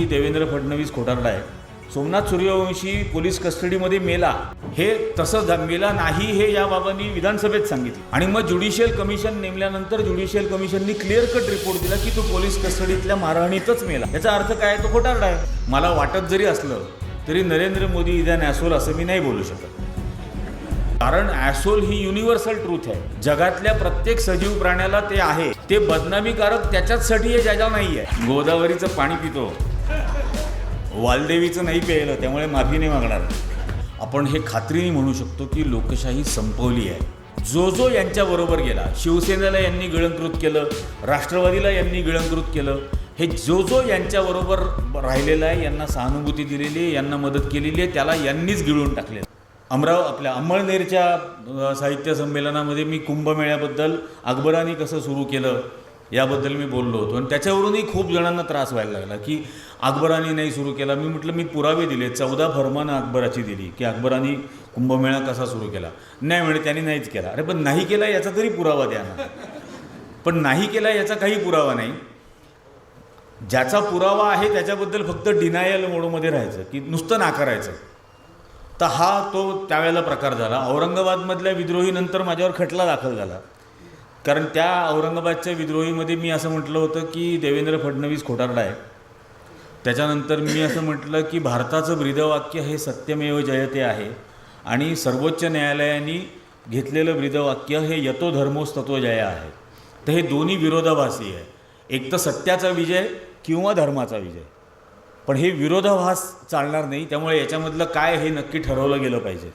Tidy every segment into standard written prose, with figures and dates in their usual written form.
देवेंद्र फडणवीस खोटारडा आहे. सोमनाथ सूर्यवंशी पोलीस कस्टडीमध्ये मेला, हे तसं मेला नाही हे या बाबांनी विधानसभेत सांगितलं. आणि मग ज्युडिशियल कमिशन नेमल्यानंतर ज्युडिशियल कमिशननी क्लिअर कट रिपोर्ट दिला की तो पोलीस कस्टडीतल्या मारहाणीतच मेला. याचा अर्थ काय? तो खोटारडा आहे. मला वाटत जरी असलं तरी नरेंद्र मोदी इज ॲन ॲसोल असं मी नाही बोलू शकत. कारण ॲसोल ही युनिव्हर्सल ट्रूथ आहे. जगातल्या प्रत्येक सजीव प्राण्याला ते आहे. ते बदनामीकारक त्याच्याचसाठी हे ज्याच्या नाही आहे. गोदावरीचं पाणी पितो, वालदेवीचं नाही प्यायलं, त्यामुळे माफी नाही मागणार. आपण हे खात्रीने म्हणू शकतो की लोकशाही संपवली आहे. जो यांच्याबरोबर गेला, शिवसेनेला यांनी गिळंकृत केलं, राष्ट्रवादीला यांनी गिळंकृत केलं, हे जो यांच्याबरोबर राहिलेला आहे, यांना सहानुभूती दिलेली आहे, यांना मदत केलेली आहे, त्याला यांनीच गिळून टाकले. आपल्या अंमळनेरच्या साहित्य संमेलनामध्ये मी कुंभमेळ्याबद्दल अकबरांनी कसं सुरू केलं याबद्दल मी बोललो होतो. आणि त्याच्यावरूनही खूप जणांना त्रास व्हायला लागला की अकबरांनी नाही सुरू केला. मी म्हटलं मी पुरावे दिले, 14 फरमानं अकबराची दिली की अकबरांनी कुंभमेळा कसा सुरू केला. नाही म्हणे त्यांनी नाहीच केला. अरे पण नाही केला याचा तरी पुरावा द्या ना. पण नाही केला याचा काही पुरावा नाही. ज्याचा पुरावा आहे त्याच्याबद्दल फक्त डिनायल मोडमध्ये राहायचं की नुसतं नाकारायचं. तर हा तो त्यावेळेला प्रकार झाला. औरंगाबादमधल्या विद्रोहीनंतर माझ्यावर खटला दाखल झाला. कारण त्या औरंगाबादच्या विद्रोहीमध्ये मी असं म्हटलं होतं की देवेंद्र फडणवीस खोटारडा आहे. त्याच्यानंतर मी असं म्हटलं की भारताचं ब्रीदवाक्य हे सत्यमेव जयते आहे आणि सर्वोच्च न्यायालयाने घेतलेलं ब्रीदवाक्य हे यतो धर्मोस्तत्व जय आहे. तर हे दोन्ही विरोधाभासी आहे. एक तर सत्याचा विजय किंवा धर्माचा विजय. पण हे विरोधाभास चालणार नाही. त्यामुळे याच्यामधलं काय हे नक्की ठरवलं गेलं पाहिजे.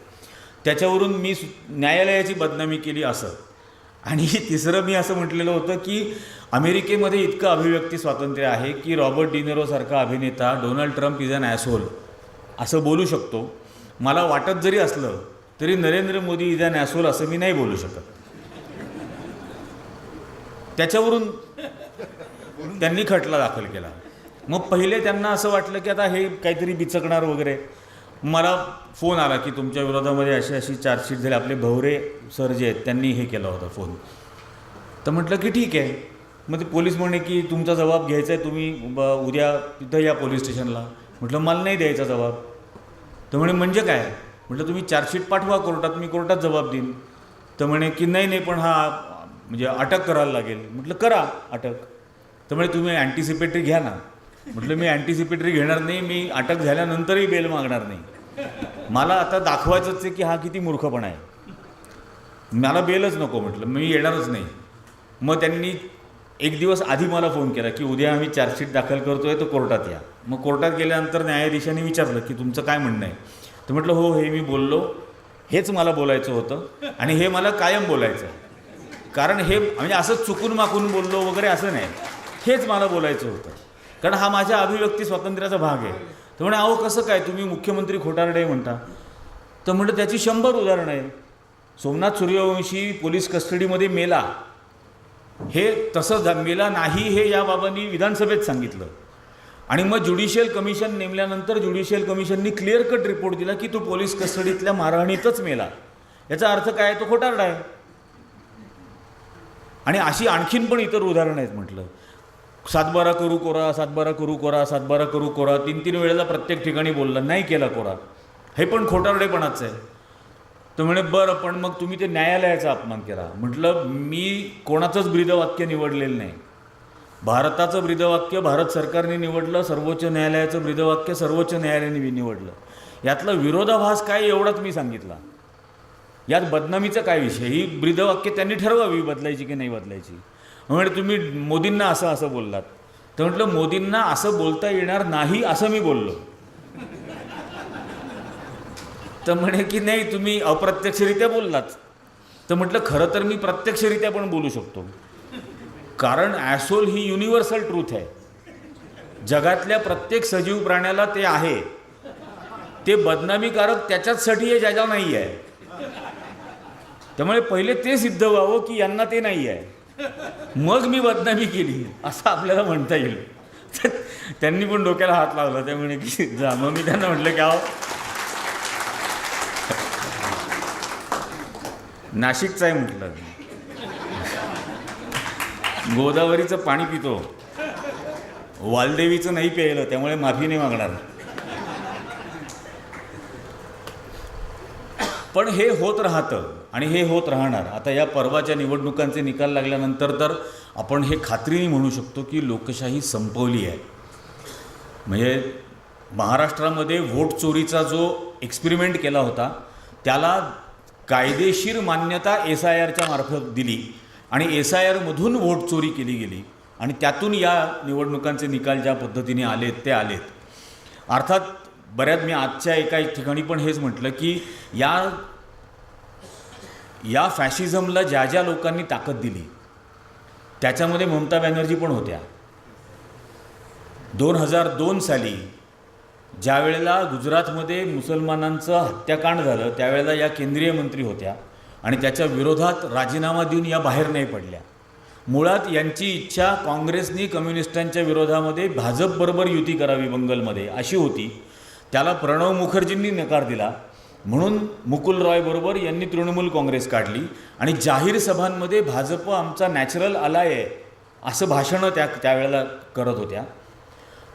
त्याच्यावरून मी न्यायालयाची बदनामी केली असं. आणि तिसरं मी असं म्हटलेलं होतं की अमेरिकेमध्ये इतकं अभिव्यक्ती स्वातंत्र्य आहे की रॉबर्ट डिनेरोसारखा अभिनेता डोनाल्ड ट्रम्प इज ॲन ॲसोल असं बोलू शकतो. मला वाटत जरी असलं तरी नरेंद्र मोदी इज ॲन ॲसोल असं मी नाही बोलू शकत. त्याच्यावरून त्यांनी खटला दाखल केला. मग पहिले त्यांना असं वाटलं की आता हे काहीतरी बिचकणार वगैरे. मला फोन आला की तुमच्या विरोधामध्ये अशी चार्जशीट झाली. आपले भवरे सर जे आहेत त्यांनी हे केला होता फोन. तर म्हटलं की ठीक आहे. मग ते पोलीस म्हणे की तुमचा जबाब घ्यायचा आहे, तुम्ही उद्या तिथं या पोलीस स्टेशनला. म्हटलं मला नाही द्यायचा जबाब. तर म्हणे म्हणजे काय? म्हटलं तुम्ही चार्जशीट पाठवा कोर्टात, मी कोर्टात जबाब देईन. तर म्हणे की नाही पण हा म्हणजे अटक करायला लागेल. म्हटलं करा अटक. तर म्हणे तुम्ही अँटिसिपेटरी घ्या ना. म्हटलं मी अँटिसिपेटरी घेणार नाही, मी अटक झाल्यानंतरही बेल मागणार नाही. मला आता दाखवायचंच आहे की हा किती मूर्खपणा आहे. मला बेलच नको. म्हटलं मी येणारच नाही. मग त्यांनी एक दिवस आधी मला फोन केला की उद्या आम्ही चार्जशीट दाखल करतो आहे, तर कोर्टात या. मग कोर्टात गेल्यानंतर न्यायाधीशांनी विचारलं की तुमचं काय म्हणणं आहे. तर म्हटलं हो हे मी बोललो, हेच मला बोलायचं होतं आणि हे मला कायम बोलायचं आहे. कारण हे म्हणजे असं चुकून माकून बोललो वगैरे असं नाही, हेच मला बोलायचं होतं. कारण हा माझ्या अभिव्यक्ती स्वातंत्र्याचा भाग आहे. तर म्हणे अहो कसं काय तुम्ही मुख्यमंत्री खोटारडे म्हणता. तर म्हटलं त्याची 100 उदाहरणं आहे. सोमनाथ सूर्यवंशी पोलीस कस्टडीमध्ये मेला, हे तसं मेला नाही हे या बाबांनी विधानसभेत सांगितलं. आणि मग ज्युडिशियल कमिशन नेमल्यानंतर ज्युडिशियल कमिशननी क्लिअर कट रिपोर्ट दिला की तो पोलीस कस्टडीतल्या मारहाणीतच मेला. याचा अर्थ काय? तो खोटारडा आहे. आणि अशी आणखीन पण इतर उदाहरणं आहेत. म्हटलं 7/12 करू कोरा, 7/12 करू कोरा, 7/12 करू कोरा, 3 वेळेला प्रत्येक ठिकाणी बोलला, नाही केला कोरा. हे पण खोटारडेपणाचं आहे. तर म्हणे बरं पण मग तुम्ही ते न्यायालयाचा अपमान केला. म्हटलं मी कोणाचंच ब्रीदवाक्य निवडलेलं नाही. भारताचं ब्रीदवाक्य भारत सरकारने निवडलं, सर्वोच्च न्यायालयाचं ब्रीदवाक्य सर्वोच्च न्यायालयाने निवडलं. यातला विरोधाभास काय एवढाच मी सांगितला. यात बदनामीचा काय विषय? ही ब्रीदवाक्य त्यांनी ठरवावी बदलायची की नाही बदलायची. म्हणजे तुम्ही मोदींना असं बोललात. तर म्हटलं मोदींना असं बोलता येणार नाही असं मी बोललो. तर म्हणे की नाही तुम्ही अप्रत्यक्षरित्या बोललात. तर म्हटलं खरं तर मी प्रत्यक्षरित्या पण बोलू शकतो. कारण ॲसोल ही युनिव्हर्सल ट्रूथ आहे. जगातल्या प्रत्येक सजीव प्राण्याला ते आहे. ते बदनामीकारक त्याच्याचसाठी हे ज्याच्या नाही आहे. त्यामुळे पहिले ते सिद्ध व्हावं की यांना ते नाही आहे, मग मी बदनामी केली असं आपल्याला म्हणता येईल. त्यांनी पण डोक्याला हात लावला. ते म्हणे की जा. मग मी त्यांना म्हटलं की अहो नाशिकचं आहे म्हटलं, गोदावरीचं पाणी पितो, वालदेवीचं नाही प्यायलं, त्यामुळे माफी नाही मागणार. पण हे होत राहतं आणि हे होत राहणार. आता या परवाच्या निवडणुकांचे निकाल लागल्यानंतर तर आपण हे खात्रीने म्हणू शकतो की लोकशाही संपवली आहे. म्हणजे महाराष्ट्रामध्ये व्होट चोरीचा जो एक्सपेरिमेंट केला होता त्याला कायदेशीर मान्यता SIRच्या मार्फत दिली आणि SIRमधून व्होट चोरी केली गेली आणि त्यातून या निवडणुकांचे निकाल ज्या पद्धतीने आलेत ते आलेत. अर्थात बऱ्याच मी आजच्या एका ठिकाणी पण हेच म्हटलं की या फॅशिझमला ज्या ज्या लोकांनी ताकद दिली त्याच्यामध्ये ममता बॅनर्जी पण होत्या. 2002 साली ज्या वेळेला गुजरातमध्ये मुसलमानांचं हत्याकांड झालं त्यावेळेला या केंद्रीय मंत्री होत्या आणि त्याच्या विरोधात राजीनामा देऊन या बाहेर नाही पडल्या. मुळात यांची इच्छा काँग्रेसनी कम्युनिस्टांच्या विरोधामध्ये भाजपबरोबर युती करावी बंगालमध्ये अशी होती. त्याला प्रणव मुखर्जींनी नकार दिला म्हणून मुकुल रॉयबरोबर यांनी तृणमूल काँग्रेस काढली आणि जाहीर सभांमध्ये भाजप आमचा नॅचरल अलाय आहे असं भाषणं त्यावेळेला करत होत्या.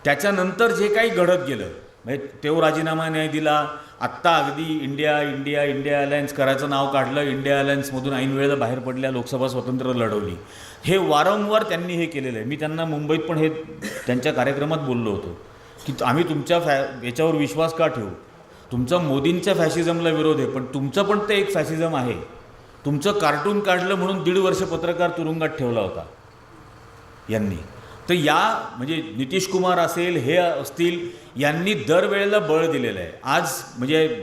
त्याच्यानंतर जे काही घडत गेलं म्हणजे तो राजीनामा नाही दिला. आत्ता अगदी इंडिया अलायन्स करायचं नाव काढलं, इंडिया अलायन्समधून ऐन वेळेला बाहेर पडल्या, लोकसभा स्वतंत्र लढवली. हे वारंवार त्यांनी हे केलेलं आहे. मी त्यांना मुंबईत पण हे त्यांच्या कार्यक्रमात बोललो होतो की आम्ही तुमच्या याच्यावर विश्वास का ठेवू. तुमचा मोदींच्या फॅशिझमला विरोध आहे पण तुमचं पण ते एक फॅशिझम आहे. तुमचं कार्टून काढलं म्हणून 1.5 वर्ष पत्रकार तुरुंगात ठेवला होता यांनी. तर म्हणजे नितीश कुमार असेल हे असतील यांनी दरवेळेला बळ दिलेलं आहे आज. म्हणजे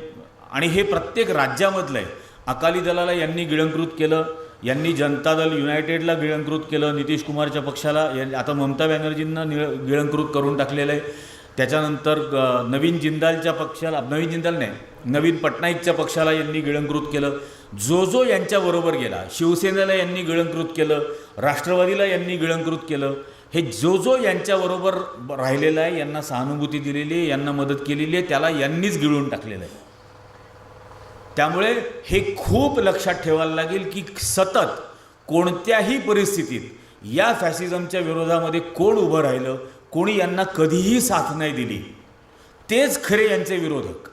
आणि हे प्रत्येक राज्यामधलं आहे. अकाली दलाला यांनी गिळंकृत केलं, यांनी जनता दल युनायटेडला गिळंकृत केलं, नितीश कुमारच्या पक्षाला आता ममता बॅनर्जींना गिळंकृत करून टाकलेलं आहे. त्याच्यानंतर नवीन पटनाईकच्या पक्षाला यांनी गिळंकृत केलं. जो यांच्याबरोबर गेला, शिवसेनेला यांनी गिळंकृत केलं, राष्ट्रवादीला यांनी गिळंकृत केलं. हे जो यांच्याबरोबर राहिलेलं आहे, यांना सहानुभूती दिलेली आहे, यांना मदत केलेली आहे, त्याला यांनीच गिळून टाकलेलं आहे. त्यामुळे हे खूप लक्षात ठेवायला लागेल की सतत कोणत्याही परिस्थितीत या फॅसिझमच्या विरोधामध्ये कोण उभं राहिलं, कोणी यांना कधीही साथ नाही दिली, तेच खरे यांचे विरोधक.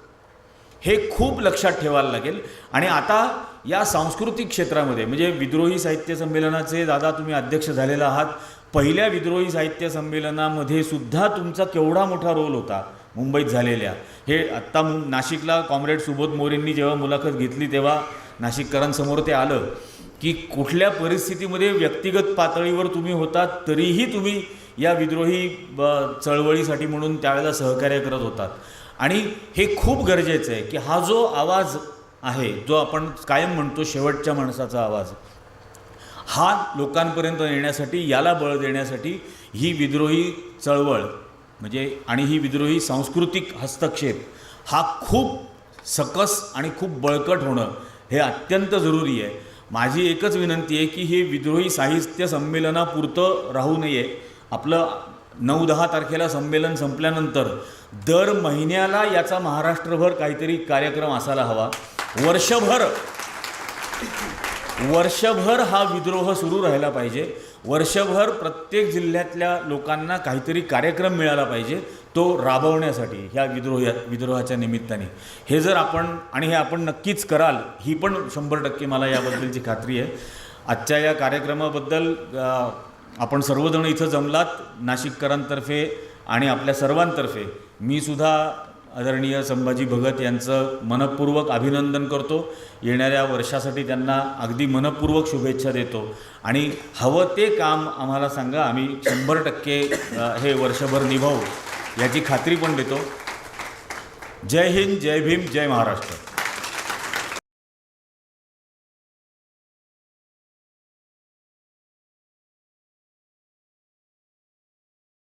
हे खूप लक्षात ठेवायला लागेल. आणि आता या सांस्कृतिक क्षेत्रामध्ये म्हणजे विद्रोही साहित्य संमेलनाचे दादा तुम्ही अध्यक्ष झालेला आहात. पहिल्या विद्रोही साहित्य संमेलनामध्ये सुद्धा तुमचा केवढा मोठा रोल होता मुंबईत झालेल्या. हे आत्ता नाशिकला कॉम्रेड सुबोध मोरेंनी जेव्हा मुलाखत घेतली तेव्हा नाशिककरांसमोर ते आलं की कुठल्या परिस्थितीमध्ये व्यक्तिगत पातळीवर तुम्ही होतात तरीही तुम्ही या विद्रोही चळवळीसाठी म्हणून त्यावेळेला सहकार्य करत होतात. आणि हे खूप गरजेचं आहे की हा जो आवाज आहे जो आपण कायम म्हणतो शेवटच्या माणसाचा आवाज, हा लोकांपर्यंत येण्यासाठी, याला बळ देण्यासाठी ही विद्रोही चळवळ म्हणजे आणि ही विद्रोही सांस्कृतिक हस्तक्षेप हा खूप सकस आणि खूप बळकट होणं हे अत्यंत जरुरी आहे. माझी एकच विनंती आहे की हे विद्रोही साहित्य संमेलनापुरतं राहू नये. आपलं 9-10 तारखेला संमेलन संपल्यानंतर दर महिन्याला याचा महाराष्ट्रभर काहीतरी कार्यक्रम असायला हवा. वर्षभर हा विद्रोह सुरू राहिला पाहिजे. वर्षभर प्रत्येक जिल्ह्यातल्या लोकांना काहीतरी कार्यक्रम मिळाला पाहिजे तो राबवण्यासाठी ह्या विद्रोहाच्या निमित्ताने. हे जर आपण नक्कीच कराल ही पण 100% मला याबद्दलची खात्री आहे. आजच्या या कार्यक्रमाबद्दल आपण सर्वजण इथं जमलात, नाशिककरांतर्फे आणि आपल्या सर्वांतर्फे मी सुद्धा आदरणीय संभाजी भगत यांचं मनपूर्वक अभिनंदन करतो. येणाऱ्या वर्षासाठी त्यांना अगदी मनपूर्वक शुभेच्छा देतो आणि हवं ते काम आम्हाला सांगा, आम्ही 100% हे वर्षभर निभावू याची खात्री पण देतो. जय हिंद, जय भीम, जय महाराष्ट्र.